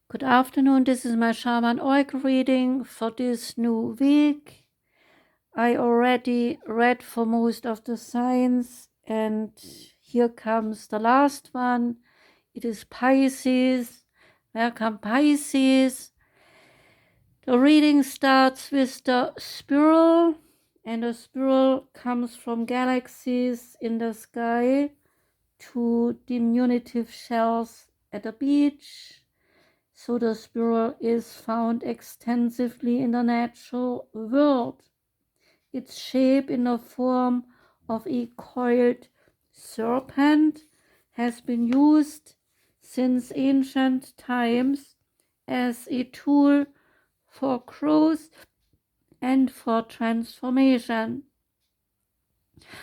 Good afternoon, this is my Shaman Oracle reading for this new week. I already read for most of the signs and here comes the last one. It is Pisces. Welcome Pisces. The reading starts with the spiral, and the spiral comes from galaxies in the sky to diminutive shells at the beach. So the spiral is found extensively in the natural world. Its shape in the form of a coiled serpent has been used since ancient times as a tool for growth and for transformation.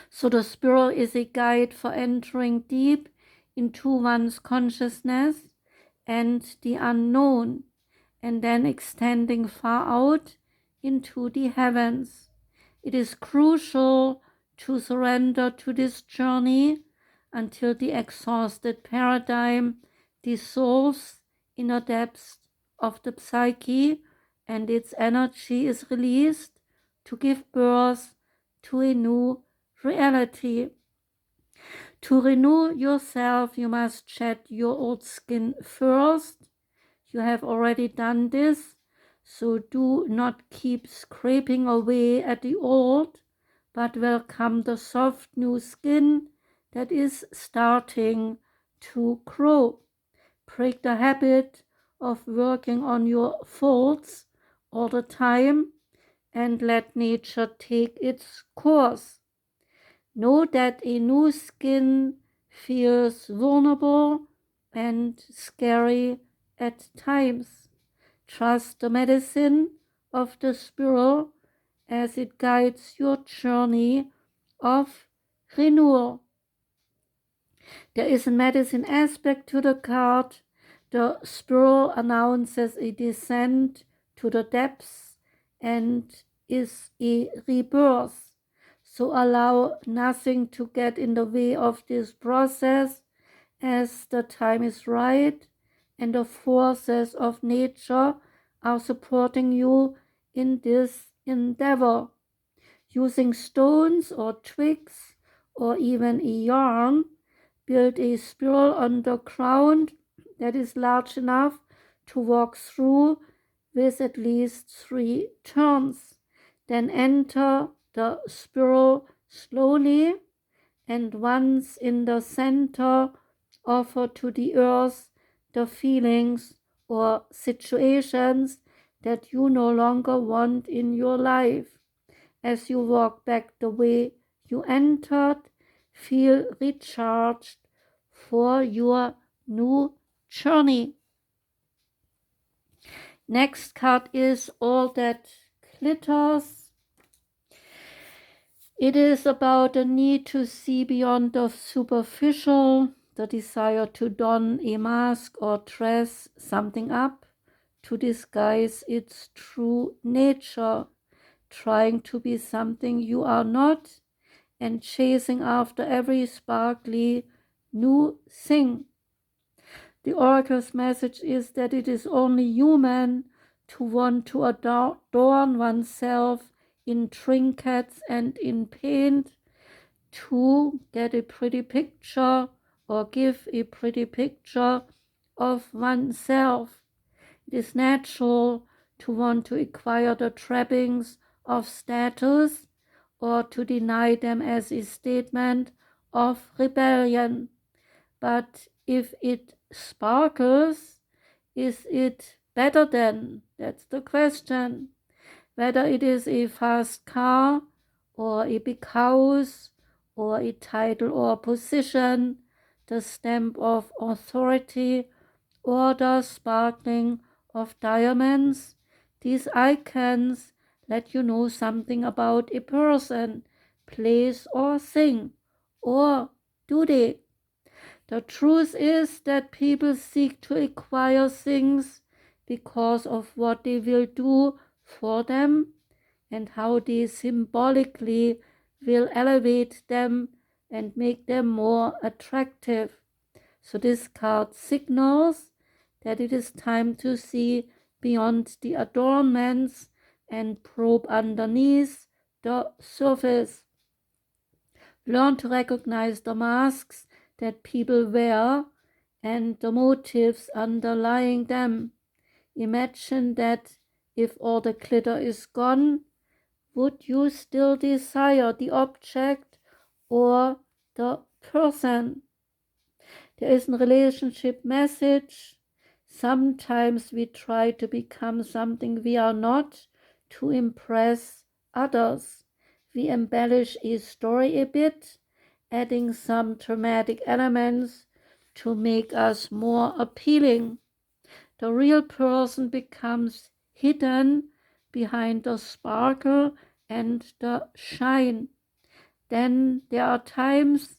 So the spiral is a guide for entering deep into one's consciousness and the unknown, and then extending far out into the heavens. It is crucial to surrender to this journey until the exhausted paradigm dissolves in the depths of the psyche and its energy is released to give birth to a new reality. To renew yourself, you must shed your old skin first. You have already done this, so do not keep scraping away at the old, but welcome the soft new skin that is starting to grow. Break the habit of working on your faults all the time and let nature take its course. Know that a new skin feels vulnerable and scary at times. Trust the medicine of the spiral as it guides your journey of renewal. There is a medicine aspect to the card. The spiral announces a descent to the depths and is a rebirth. So allow nothing to get in the way of this process, as the time is right and the forces of nature are supporting you in this endeavor. Using stones or twigs or even a yarn, build a spiral on the ground that is large enough to walk through with at least 3 turns. Then enter the spiral slowly, and once in the center, offer to the earth the feelings or situations that you no longer want in your life. As you walk back the way you entered, feel recharged for your new journey. Next card is All That Glitters. It is about the need to see beyond the superficial, the desire to don a mask or dress something up to disguise its true nature, trying to be something you are not, and chasing after every sparkly new thing. The oracle's message is that it is only human to want to adorn oneself in trinkets and in paint, to get a pretty picture or give a pretty picture of oneself. It is natural to want to acquire the trappings of status or to deny them as a statement of rebellion. But if it sparkles, is it better then? That's the question. Whether it is a fast car or a big house or a title or position, the stamp of authority or the sparkling of diamonds, these icons let you know something about a person, place or thing. Or do they? The truth is that people seek to acquire things because of what they will do for them and how they symbolically will elevate them and make them more attractive. So this card signals that it is time to see beyond the adornments and probe underneath the surface. Learn to recognize the masks that people wear and the motives underlying them. Imagine that if all the glitter is gone, would you still desire the object or the person? There is a relationship message. Sometimes we try to become something we are not to impress others. We embellish a story a bit, adding some dramatic elements to make us more appealing. The real person becomes hidden behind the sparkle and the shine. Then there are times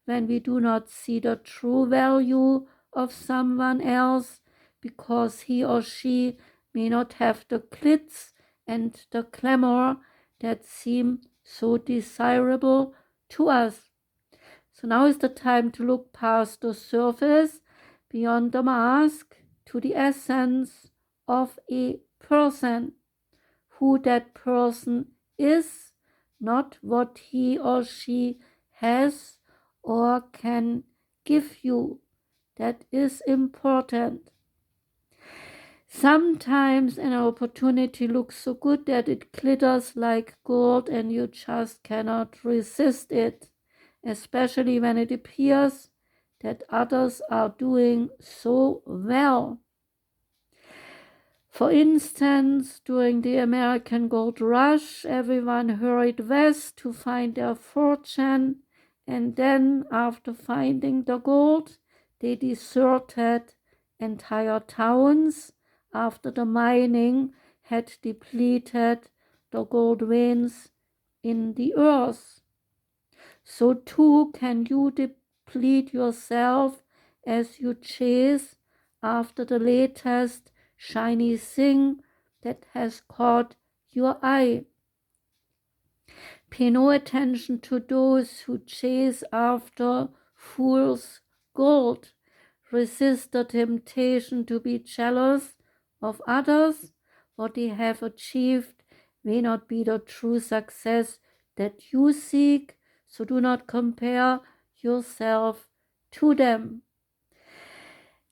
when we do not see the true value of someone else because he or she may not have the glitz and the glamour that seem so desirable to us. So now is the time to look past the surface, beyond the mask, to the essence of a person, who that person is, not what he or she has or can give you. That is important. Sometimes an opportunity looks so good that it glitters like gold and you just cannot resist it, especially when it appears that others are doing so well. For instance, during the American Gold Rush, everyone hurried west to find their fortune, and then, after finding the gold, they deserted entire towns after the mining had depleted the gold veins in the earth. So too can you deplete yourself as you chase after the latest shiny thing that has caught your eye. Pay no attention to those who chase after fool's gold. Resist the temptation to be jealous of others. What they have achieved may not be the true success that you seek, so do not compare yourself to them.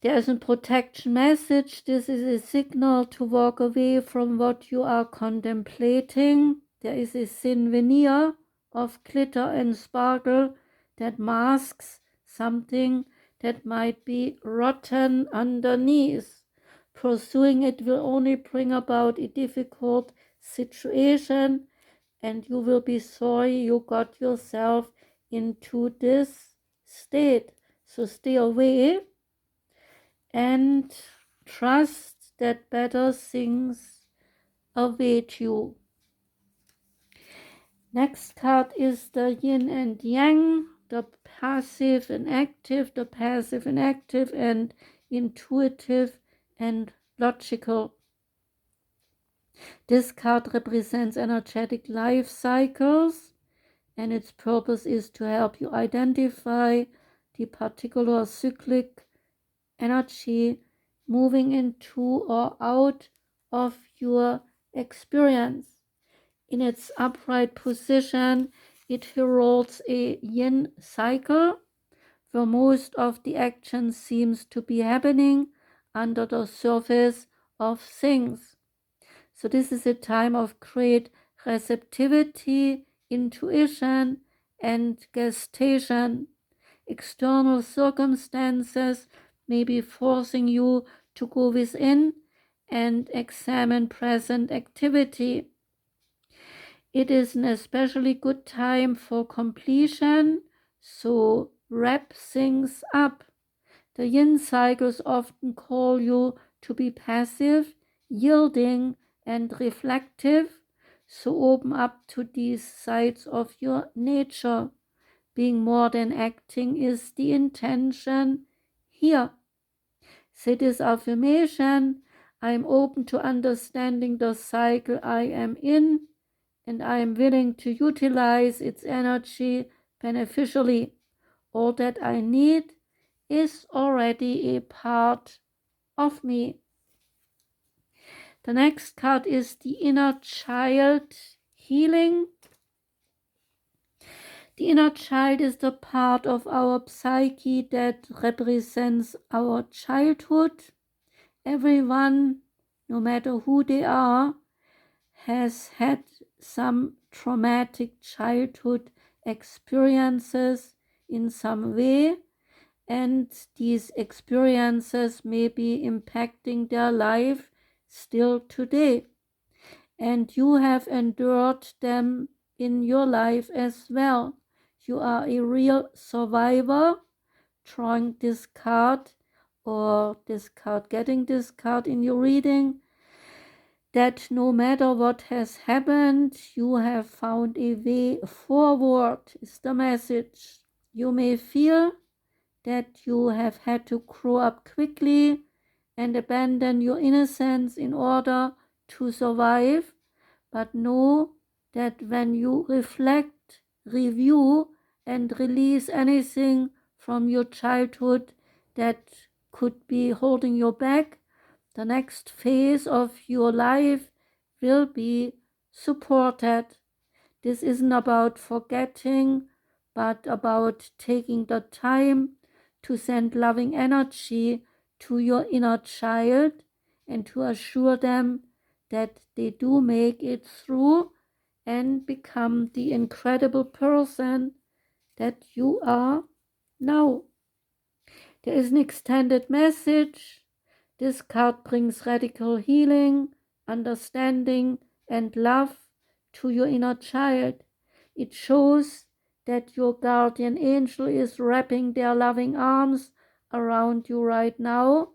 There is a protection message. This is a signal to walk away from what you are contemplating. There is a thin veneer of glitter and sparkle that masks something that might be rotten underneath. Pursuing it will only bring about a difficult situation, and you will be sorry you got yourself into this state. So stay away and trust that better things await you. Next card is the Yin and Yang, the passive and active, and intuitive and logical. This card represents energetic life cycles, and its purpose is to help you identify the particular cyclic energy moving into or out of your experience. In its upright position, it heralds a yin cycle, where most of the action seems to be happening under the surface of things. So this is a time of great receptivity, intuition, and gestation. External circumstances may be forcing you to go within and examine present activity. It is an especially good time for completion, so wrap things up. The yin cycles often call you to be passive, yielding, and reflective, so open up to these sides of your nature. Being more than acting is the intention here. Say this affirmation: I am open to understanding the cycle I am in, and I am willing to utilize its energy beneficially. All that I need is already a part of me. The next card is the Inner Child Healing. The inner child is the part of our psyche that represents our childhood. Everyone, no matter who they are, has had some traumatic childhood experiences in some way, and these experiences may be impacting their life still today. And you have endured them in your life as well. You are a real survivor. Drawing this card or this card, getting this card in your reading, that no matter what has happened, you have found a way forward, is the message. You may feel that you have had to grow up quickly and abandon your innocence in order to survive, but know that when you reflect, review, and release anything from your childhood that could be holding you back, the next phase of your life will be supported. This isn't about forgetting, but about taking the time to send loving energy to your inner child and to assure them that they do make it through and become the incredible person that you are now. There is an extended message. This card brings radical healing, understanding, and love to your inner child. It shows that your guardian angel is wrapping their loving arms around you right now,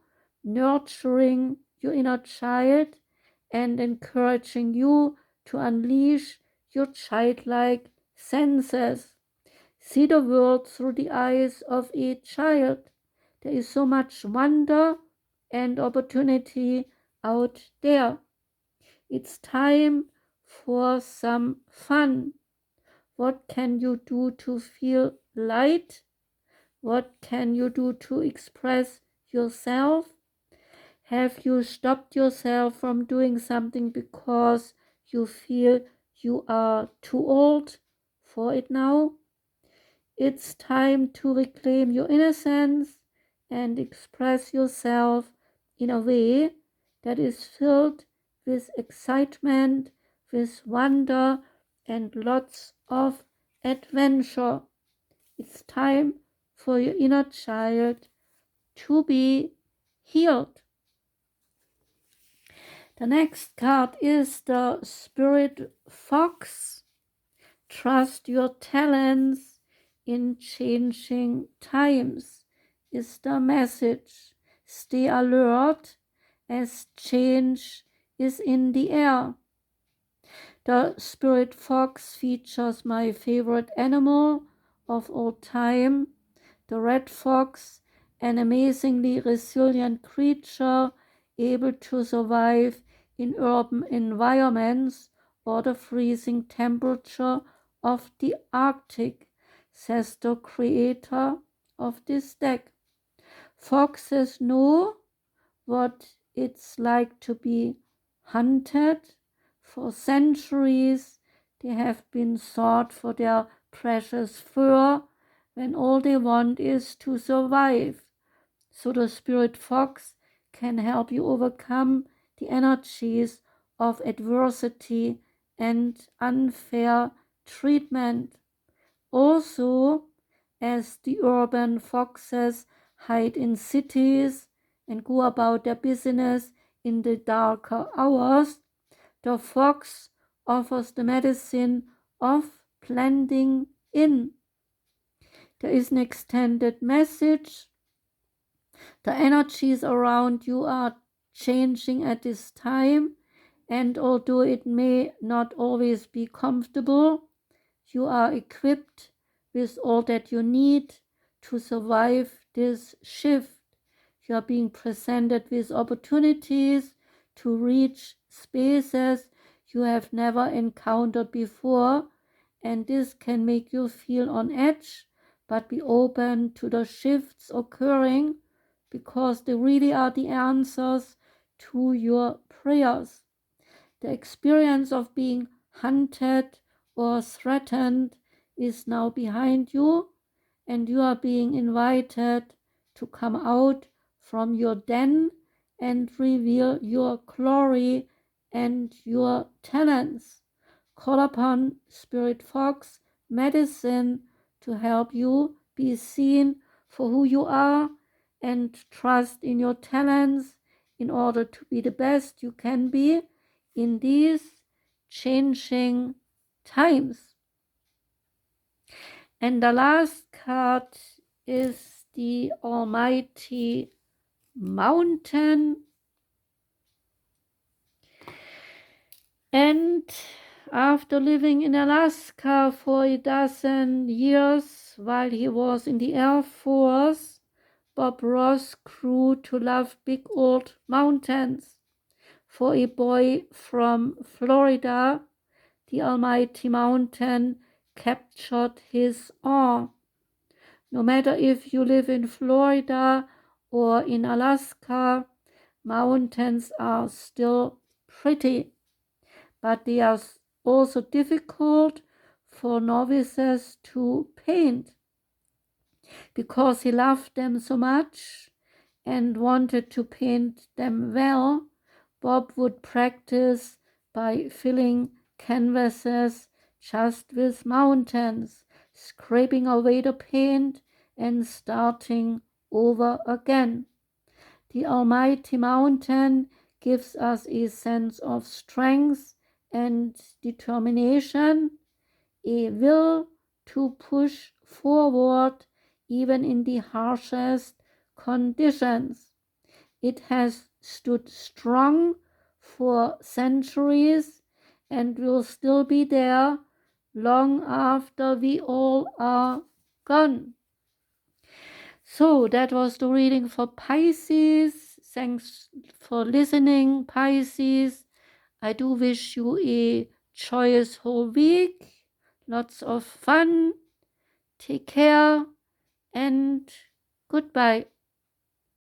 nurturing your inner child and encouraging you to unleash your childlike senses. See the world through the eyes of a child. There is so much wonder and opportunity out there. It's time for some fun. What can you do to feel light? What can you do to express yourself? Have you stopped yourself from doing something because you feel you are too old for it now? It's time to reclaim your innocence and express yourself in a way that is filled with excitement, with wonder, and lots of adventure. It's time for your inner child to be healed. The next card is the Spirit Fox. Trust your talents in changing times is the message. Stay alert as change is in the air. The Spirit Fox features my favorite animal of all time, the red fox, an amazingly resilient creature able to survive in urban environments or the freezing temperature of the Arctic, says the creator of this deck. Foxes know what it's like to be hunted. For centuries, they have been sought for their precious fur when all they want is to survive. So the Spirit Fox can help you overcome the energies of adversity and unfair treatment. Also, as the urban foxes hide in cities and go about their business in the darker hours, the fox offers the medicine of blending in. There is an extended message. The energies around you are changing at this time, and although it may not always be comfortable, you are equipped with all that you need to survive this shift. You are being presented with opportunities to reach spaces you have never encountered before, and this can make you feel on edge, but be open to the shifts occurring because they really are the answers to your prayers. The experience of being hunted or threatened is now behind you, and you are being invited to come out from your den and reveal your glory and your talents. Call upon Spirit Fox Medicine to help you be seen for who you are and trust in your talents in order to be the best you can be in these changing times. And the last card is the Almighty Mountain. And after living in Alaska for a dozen years while he was in the Air Force, Bob Ross grew to love big old mountains. For a boy from Florida, the Almighty Mountain captured his awe. No matter if you live in Florida or in Alaska, mountains are still pretty, but they are also difficult for novices to paint. Because he loved them so much and wanted to paint them well, Bob would practice by filling canvases just with mountains, scraping away the paint and starting over again. The Almighty Mountain gives us a sense of strength and determination, a will to push forward even in the harshest conditions. It has stood strong for centuries and will still be there long after we all are gone. So that was the reading for Pisces. Thanks for listening, Pisces. I do wish you a joyous whole week, lots of fun, take care, and goodbye.